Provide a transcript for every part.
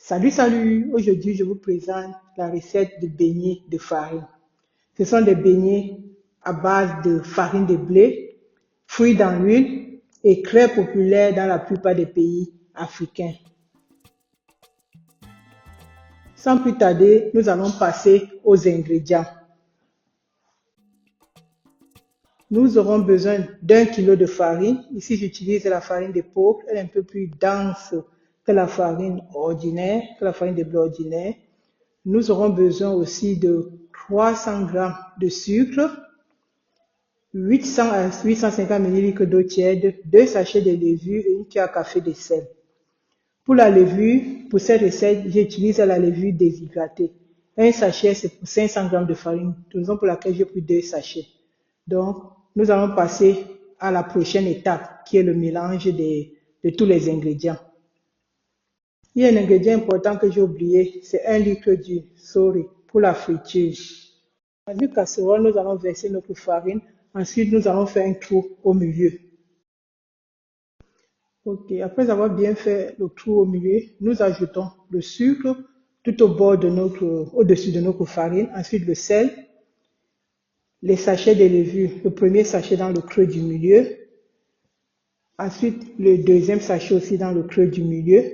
Salut, salut! Aujourd'hui, je vous présente la recette de beignets de farine. Ce sont des beignets à base de farine de blé, frits dans l'huile et très populaires dans la plupart des pays africains. Sans plus tarder, nous allons passer aux ingrédients. Nous aurons besoin d'1 kg de farine. Ici, j'utilise la farine de coco. Elle est un peu plus dense que la farine ordinaire, que la farine de blé ordinaire. Nous aurons besoin aussi de 300 g de sucre, 800 à 850 ml d'eau tiède, 2 sachets de levure et une cuillère à café de sel. Pour la levure, pour cette recette, j'utilise la levure déshydratée. Un sachet, c'est pour 500 g de farine, raison pour laquelle j'ai pris 2 sachets. Donc, nous allons passer à la prochaine étape, qui est le mélange de tous les ingrédients. Il y a un ingrédient important que j'ai oublié, c'est 1 litre d'huile, sorry, pour la friture. Dans une casserole, nous allons verser notre farine. Ensuite, nous allons faire un trou au milieu. Ok, après avoir bien fait le trou au milieu, nous ajoutons le sucre tout au-dessus de notre farine. Ensuite, le sel, les sachets de levure, le premier sachet dans le creux du milieu. Ensuite, le deuxième sachet aussi dans le creux du milieu.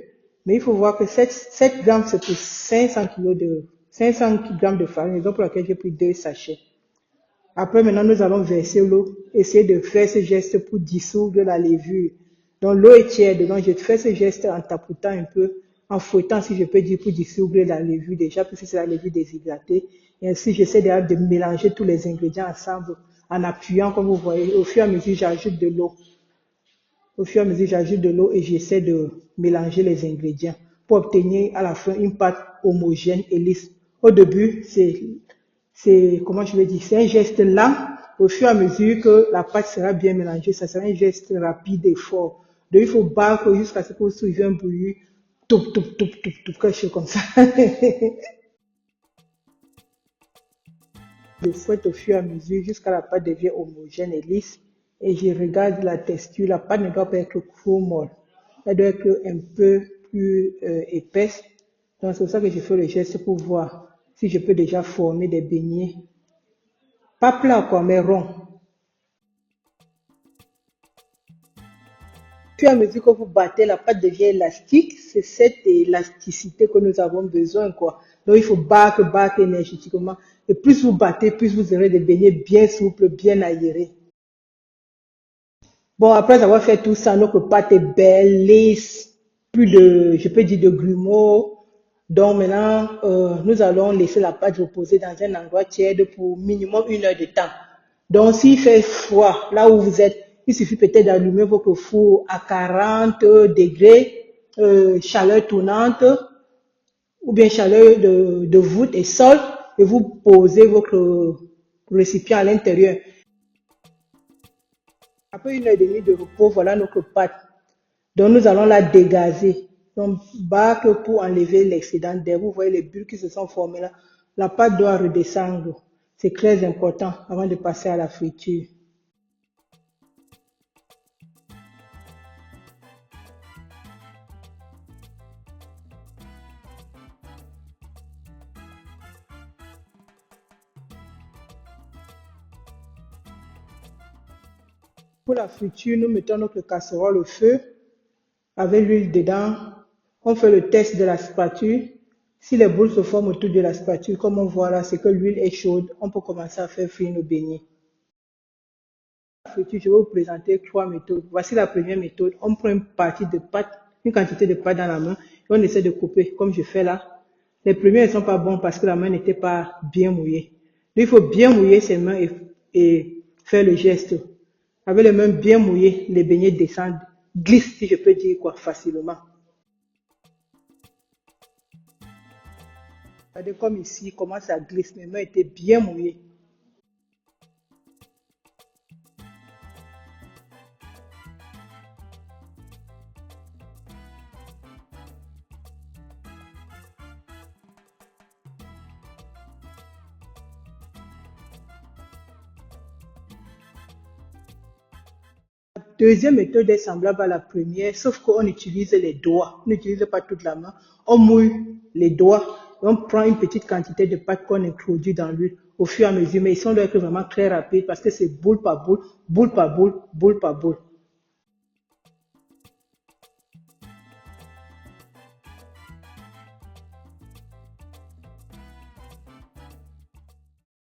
Mais il faut voir que 7 grammes, c'est pour 500 g de farine, raison pour laquelle j'ai pris 2 sachets. Après, maintenant, nous allons verser l'eau, essayer de faire ce geste pour dissoudre la levure. Donc, l'eau est tiède, donc je fais ce geste en tapotant un peu, en fouettant, si je peux dire, pour dissoudre la levure déjà, puisque c'est la levure déshydratée. Et ainsi, j'essaie de mélanger tous les ingrédients ensemble, en appuyant, comme vous voyez. Au fur et à mesure, j'ajoute de l'eau. Au fur et à mesure, j'ajoute de l'eau et j'essaie de mélanger les ingrédients pour obtenir à la fin une pâte homogène et lisse. Au début, comment je vais dire, c'est un geste lent. Au fur et à mesure que la pâte sera bien mélangée, ça sera un geste rapide et fort. Donc, il faut battre jusqu'à ce que vous suivez un bruit, toup, toup, toup, toup, toup, quelque chose comme ça. Je fouette au fur et à mesure jusqu'à la pâte devient homogène et lisse. Et je regarde la texture. La pâte ne doit pas être trop molle. Elle doit être un peu plus épaisse. Donc, c'est pour ça que je fais le geste pour voir si je peux déjà former des beignets. Pas plat quoi, mais rond. Puis à mesure que vous battez, la pâte devient élastique. C'est cette élasticité que nous avons besoin, quoi. Donc, il faut battre énergétiquement. Et plus vous battez, plus vous aurez des beignets bien souples, bien aérés. Bon, après avoir fait tout ça, notre pâte est belle, lisse, plus de, je peux dire, de grumeaux. Donc maintenant, nous allons laisser la pâte reposer dans un endroit tiède pour minimum 1 heure de temps. Donc s'il fait froid, là où vous êtes, il suffit peut-être d'allumer votre four à 40 degrés, chaleur tournante, ou bien chaleur de voûte et sol, et vous posez votre récipient à l'intérieur. Après 1 heure et demie de repos, voilà notre pâte. Donc nous allons la dégazer. Donc battre pour enlever l'excédent d'air. Vous voyez les bulles qui se sont formées là. La pâte doit redescendre. C'est très important avant de passer à la friture. Pour la friture, nous mettons notre casserole au feu avec l'huile dedans. On fait le test de la spatule. Si les boules se forment autour de la spatule, comme on voit là, c'est que l'huile est chaude. On peut commencer à faire frire nos beignets. Je vais vous présenter 3 méthodes. Voici la première méthode. On prend une partie de pâte, une quantité de pâte dans la main et on essaie de couper comme je fais là. Les premiers ne sont pas bons parce que la main n'était pas bien mouillée. Donc, il faut bien mouiller ses mains et faire le geste. Avec les mains bien mouillées, les beignets descendent, glissent si je peux dire quoi, facilement. Regardez comme ici, comment ça glisse. Mes mains étaient bien mouillées. deuxième méthode est semblable à la première, sauf qu'on utilise les doigts. On n'utilise pas toute la main. On mouille les doigts. On prend une petite quantité de pâte qu'on introduit dans l'huile au fur et à mesure. Mais ici, on doit être vraiment très rapide parce que c'est boule par boule, boule par boule, boule par boule.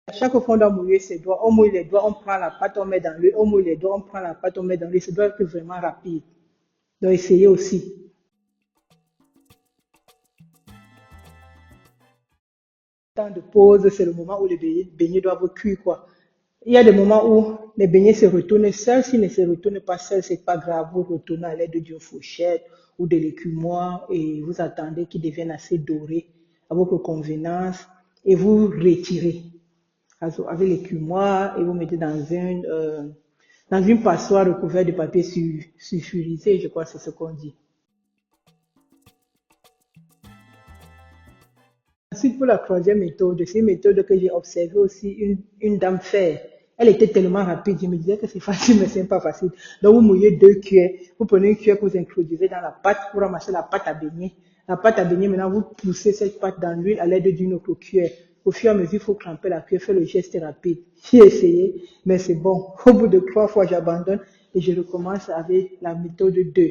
À chaque fois, on doit mouiller ses doigts. On mouille les doigts, on prend la pâte, on met dans l'huile. On mouille les doigts, on prend la pâte, on met dans l'huile. Ça doit être vraiment rapide. Donc, essayez aussi. Temps de pause, c'est le moment où les beignets doivent cuire, quoi. Il y a des moments où les beignets se retournent seuls. S'ils ne se retournent pas seuls, c'est pas grave. Vous retournez à l'aide d'une fourchette ou de l'écumoire et vous attendez qu'ils deviennent assez dorés à votre convenance et vous retirez avec l'écumoire et vous mettez dans une passoire recouverte de papier sulfurisé, je crois que c'est ce qu'on dit. Ensuite, pour la troisième méthode, c'est une méthode que j'ai observée aussi une dame faire. Elle était tellement rapide, je me disais que c'est facile, mais c'est pas facile. Donc, vous mouillez 2 cuillères, vous prenez une cuillère que vous introduisez dans la pâte, vous ramassez la pâte à beignet. La pâte à beignet, maintenant, vous poussez cette pâte dans l'huile à l'aide d'une autre cuillère. Au fur et à mesure, il faut cramper la cuillère, faire le geste rapide. J'ai essayé, mais c'est bon. Au bout de 3 fois, j'abandonne et je recommence avec la méthode 2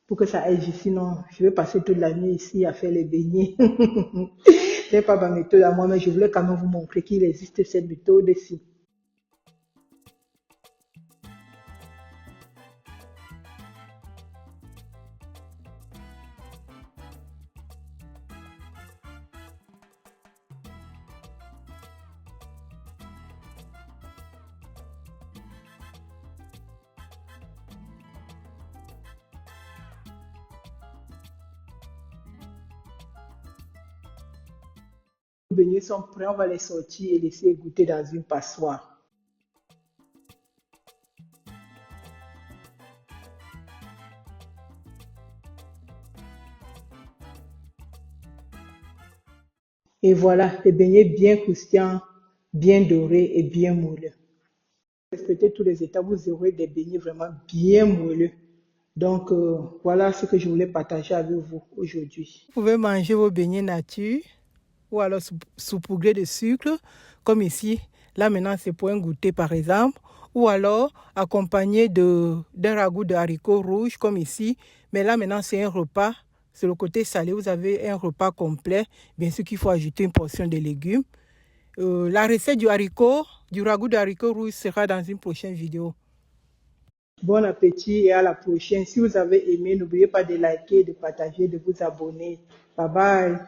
pour que ça aille. Sinon, je vais passer toute la nuit ici à faire les beignets. Ce n'est pas ma méthode à moi, mais je voulais quand même vous montrer qu'il existe cette méthode-ci. Les beignets sont prêts, on va les sortir et laisser égoutter dans une passoire. Et voilà, les beignets bien croustillants, bien dorés et bien moelleux. Respectez tous les étapes, vous aurez des beignets vraiment bien moelleux. Donc, voilà ce que je voulais partager avec vous aujourd'hui. Vous pouvez manger vos beignets nature ou alors saupoudrés de sucre, comme ici. Là, maintenant, c'est pour un goûter, par exemple. Ou alors, accompagné d'un ragoût de haricots rouges, comme ici. Mais là, maintenant, c'est un repas. C'est le côté salé. Vous avez un repas complet. Bien sûr qu'il faut ajouter une portion de légumes. La recette du ragoût de haricots rouges sera dans une prochaine vidéo. Bon appétit et à la prochaine. Si vous avez aimé, n'oubliez pas de liker, de partager, de vous abonner. Bye bye.